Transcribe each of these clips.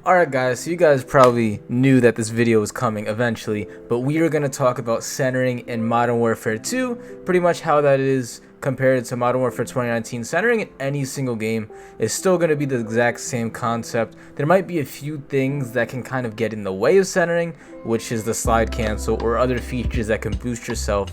Alright guys, so you guys probably knew that this video was coming eventually, but we are going to talk about centering in Modern Warfare 2, pretty much how that is compared to Modern Warfare 2019. Centering in any single game is still going to be the exact same concept. There might be a few things that can kind of get in the way of centering, which is the slide cancel or other features that can boost yourself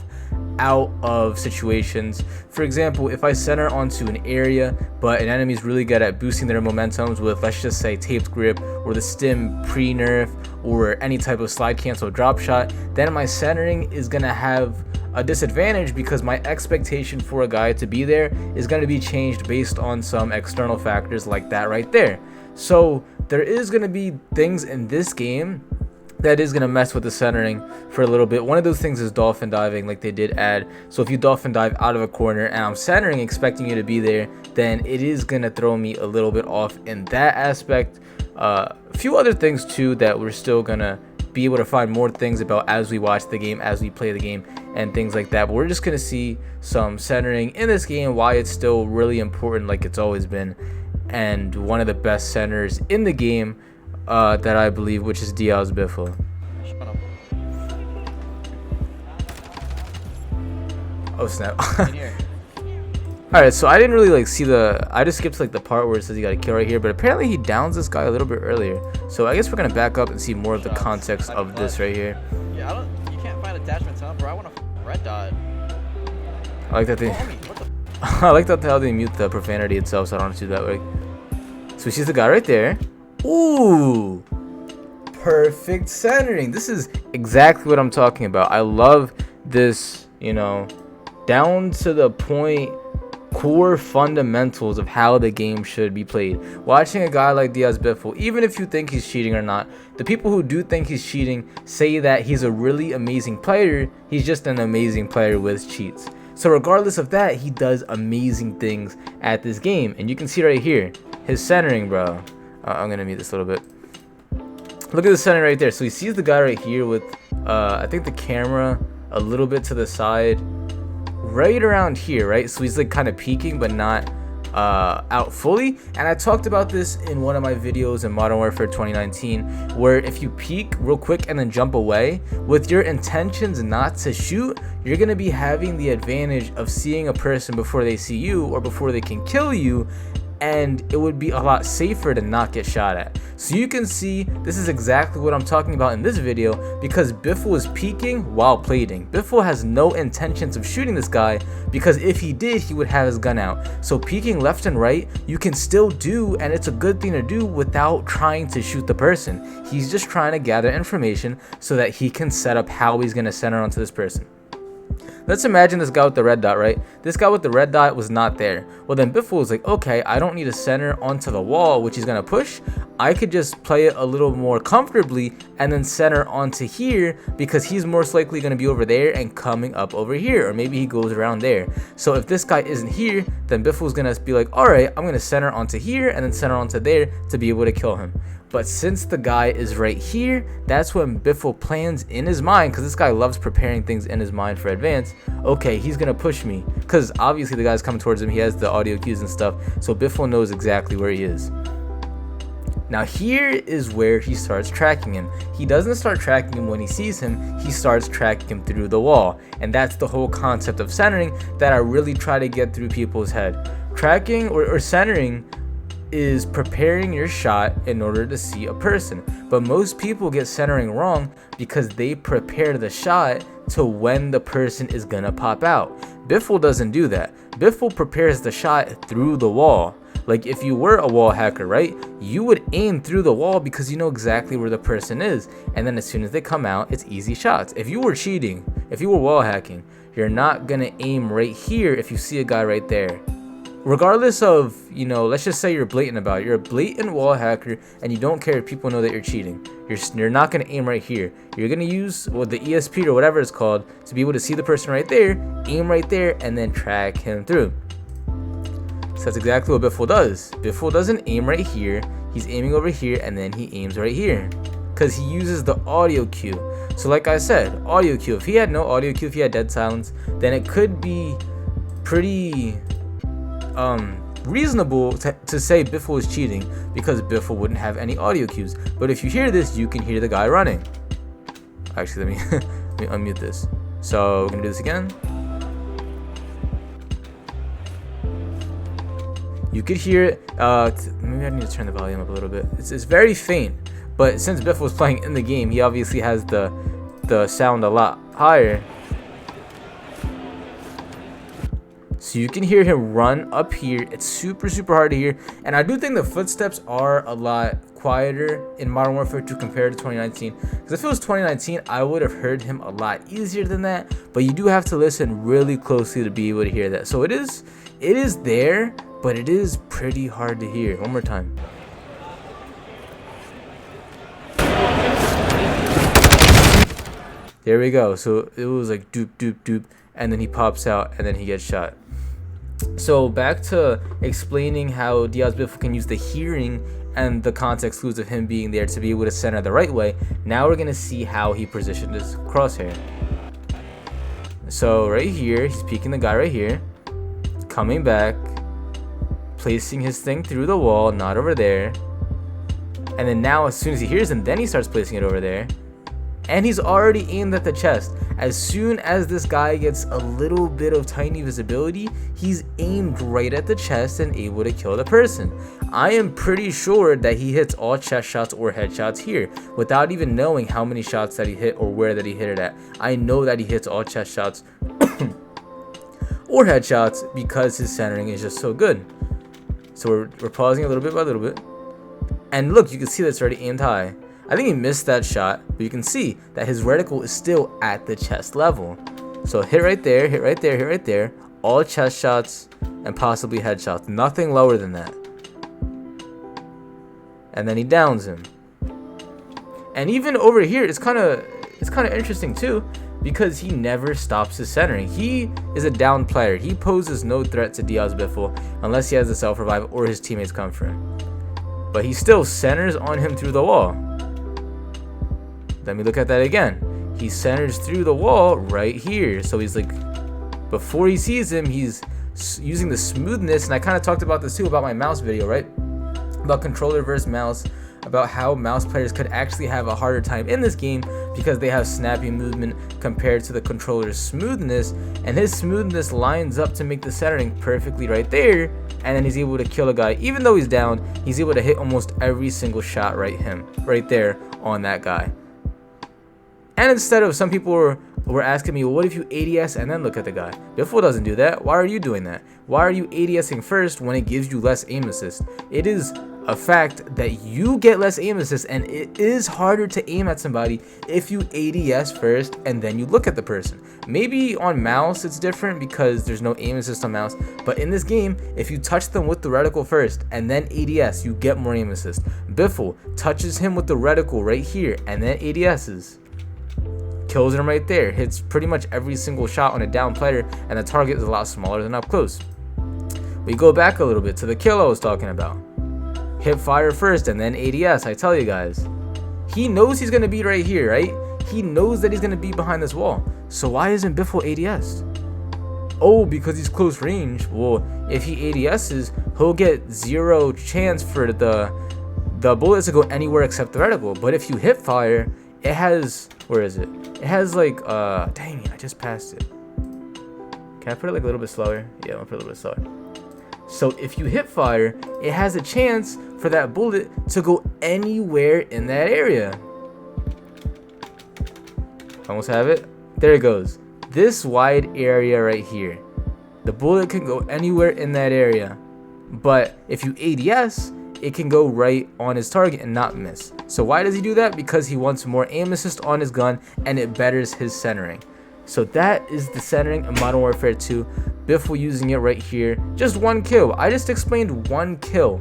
out of situations. For example, if I center onto an area but an enemy is really good at boosting their momentums with, let's just say, taped grip or the stim pre-nerf or any type of slide cancel drop shot, then my centering is going to have a disadvantage because my expectation for a guy to be there is going to be changed based on some external factors like that right there. So there is going to be things in this game that is going to mess with the centering for a little bit. One of those things is dolphin diving, like they did add. So if you dolphin dive out of a corner and I'm centering expecting you to be there, then it is going to throw me a little bit off in that aspect. A few other things too that we're still going to be able to find more things about as we watch the game, as we play the game, and things like that. But we're just going to see some centering in this game, why it's still really important like it's always been, and one of the best centers in the game that I believe, which is Dial's Biffle. Oh snap. Alright, so I didn't really see I just skipped the part where it says you got a kill right here, but apparently he downs this guy a little bit earlier. So I guess we're gonna back up and see more of the context of this right here. Yeah, you can't find attachments, huh, bro? I want a red dot. I like that they I like that how they mute the profanity itself, so I don't have to do that way. So he sees the guy right there. Ooh, perfect centering. This is exactly what I'm talking about. I love this, down to the point core fundamentals of how the game should be played. Watching a guy like Dial's Biffle, even if you think he's cheating or not, the people who do think he's cheating say that he's a really amazing player. He's just an amazing player with cheats. So regardless of that, he does amazing things at this game, and you can see right here his centering, bro. I'm gonna mute this a little bit. Look at the center right there. So he sees the guy right here with I think the camera a little bit to the side, right around here, right? So he's kind of peeking but not out fully. And I talked about this in one of my videos in Modern Warfare 2019, where if you peek real quick and then jump away with your intentions not to shoot, you're gonna be having the advantage of seeing a person before they see you or before they can kill you, and it would be a lot safer to not get shot at. So you can see this is exactly what I'm talking about in this video, because Biffle is peeking while plating. Biffle has no intentions of shooting this guy, because if he did, he would have his gun out. So peeking left and right, you can still do, and it's a good thing to do without trying to shoot the person. He's just trying to gather information so that he can set up how he's going to center onto this person. Let's imagine this guy with the red dot, right? This guy with the red dot was not there. Well, then Biffle was like, okay, I don't need to center onto the wall, which he's going to push. I could just play it a little more comfortably and then center onto here, because he's most likely going to be over there and coming up over here. Or maybe he goes around there. So if this guy isn't here, then Biffle's going to be like, all right, I'm going to center onto here and then center onto there to be able to kill him. But since the guy is right here, that's when Biffle plans in his mind, because this guy loves preparing things in his mind for advance. Okay, he's going to push me, because obviously the guy's coming towards him. He has the audio cues and stuff, so Biffle knows exactly where he is. Now here is where he starts tracking him. He doesn't start tracking him when he sees him, he starts tracking him through the wall. And that's the whole concept of centering that I really try to get through people's head. Tracking or centering is preparing your shot in order to see a person, but most people get centering wrong because they prepare the shot to when the person is gonna pop out. Biffle doesn't do that. Biffle prepares the shot through the wall. Like if you were a wall hacker, right, you would aim through the wall because you know exactly where the person is, and then as soon as they come out, it's easy shots. If you were cheating, if you were wall hacking, you're not gonna aim right here if you see a guy right there. Regardless of, let's just say you're blatant about it. You're a blatant wall hacker and you don't care if people know that you're cheating. You're not going to aim right here. You're going to use the ESP or whatever it's called to be able to see the person right there, aim right there, and then track him through. So that's exactly what Biffle does. Biffle doesn't aim right here. He's aiming over here, and then he aims right here, because he uses the audio cue. So like I said, audio cue. If he had no audio cue, if he had dead silence, then it could be pretty reasonable to say Biffle is cheating because Biffle wouldn't have any audio cues. But if you hear this, you can hear the guy running. Actually, let me unmute this. So we're gonna do this again. You could hear it. Maybe I need to turn the volume up a little bit. It's very faint, but since Biffle was playing in the game, he obviously has the sound a lot higher. So you can hear him run up here. It's super hard to hear, and I do think the footsteps are a lot quieter in Modern Warfare 2 compared to 2019. Because if it was 2019, I would have heard him a lot easier than that. But you do have to listen really closely to be able to hear that. So it is there, but it is pretty hard to hear. One more time. There we go. So it was like doop doop doop, and then he pops out and then he gets shot. So back to explaining how Diaz Biffle can use the hearing and the context clues of him being there to be able to center the right way. Now we're gonna see how he positioned his crosshair. So right here, he's peeking the guy right here, coming back, placing his thing through the wall, not over there. And then now as soon as he hears him, then he starts placing it over there. And he's already aimed at the chest. As soon as this guy gets a little bit of tiny visibility, he's aimed right at the chest and able to kill the person. I am pretty sure that he hits all chest shots or headshots here without even knowing how many shots that he hit or where that he hit it at. I know that he hits all chest shots or headshots because his centering is just so good. So we're pausing a little bit by little bit. And look, you can see that's already aimed high. I think he missed that shot, but you can see that his reticle is still at the chest level. So hit right there, hit right there, hit right there. All chest shots and possibly headshots. Nothing lower than that. And then he downs him. And even over here, it's kind of interesting too, because he never stops his centering. He is a down player. He poses no threat to Diaz Biffle unless he has a self-revive or his teammates come for him. But he still centers on him through the wall. Let me look at that again. He centers through the wall right here. So he's like, before he sees him, he's using the smoothness. And I kind of talked about this too, about my mouse video, right? About controller versus mouse, about how mouse players could actually have a harder time in this game because they have snappy movement compared to the controller's smoothness. And his smoothness lines up to make the centering perfectly right there. And then he's able to kill a guy. Even though he's down, he's able to hit almost every single shot right there on that guy. And instead of, some people were asking me, well, what if you ADS and then look at the guy? Biffle doesn't do that. Why are you doing that? Why are you ADSing first when it gives you less aim assist? It is a fact that you get less aim assist, and it is harder to aim at somebody if you ADS first and then you look at the person. Maybe on mouse it's different because there's no aim assist on mouse, but in this game, if you touch them with the reticle first and then ADS, you get more aim assist. Biffle touches him with the reticle right here and then ADSs. Kills him right there, hits pretty much every single shot on a down player, and the target is a lot smaller than up close. We go back a little bit to the kill I was talking about. Hip fire first and then ADS. I tell you guys, he knows he's gonna be right here, right? He knows that he's gonna be behind this wall. So why isn't Biffle ADS? Oh, because he's close range. Well, if he ADSs, he'll get zero chance for the bullet to go anywhere except the reticle. But if you hip fire, it has, where is it? It has like, dang it, I just passed it. Can I put it like a little bit slower? Yeah, I'll put it a little bit slower. So if you hip fire, it has a chance for that bullet to go anywhere in that area. Almost have it. There it goes. This wide area right here. The bullet can go anywhere in that area. But if you ADS, it can go right on his target and not miss. So why does he do that? Because he wants more aim assist on his gun and it betters his centering. So that is the centering in Modern Warfare 2. Biffle using it right here. Just one kill. I just explained one kill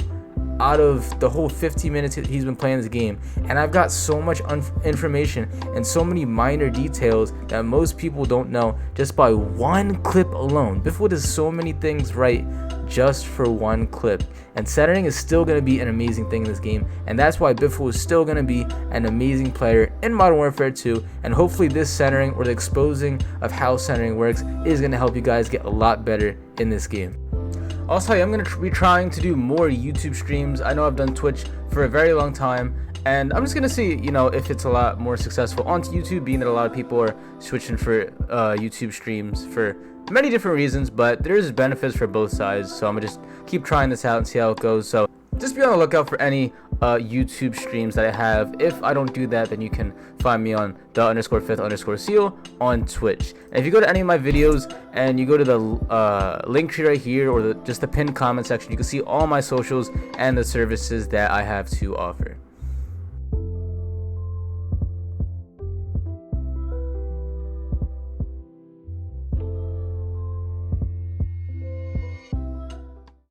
out of the whole 50 minutes he's been playing this game, and I've got so much information and so many minor details that most people don't know just by one clip alone. Biffle does so many things right just for one clip, and centering is still going to be an amazing thing in this game, and that's why Biffle is still going to be an amazing player in Modern Warfare 2. And hopefully this centering, or the exposing of how centering works, is going to help you guys get a lot better in this game. Also, I am going to be trying to do more YouTube streams. I know I've done Twitch for a very long time, and I'm just going to see, you know, if it's a lot more successful on YouTube, being that a lot of people are switching for YouTube streams for many different reasons, but there's benefits for both sides. So I'm going to just keep trying this out and see how it goes. So just be on the lookout for any YouTube streams that I have. If I don't do that, then you can find me on the_5_seal on Twitch. And if you go to any of my videos and you go to the link tree right here, or just the pinned comment section, you can see all my socials and the services that I have to offer.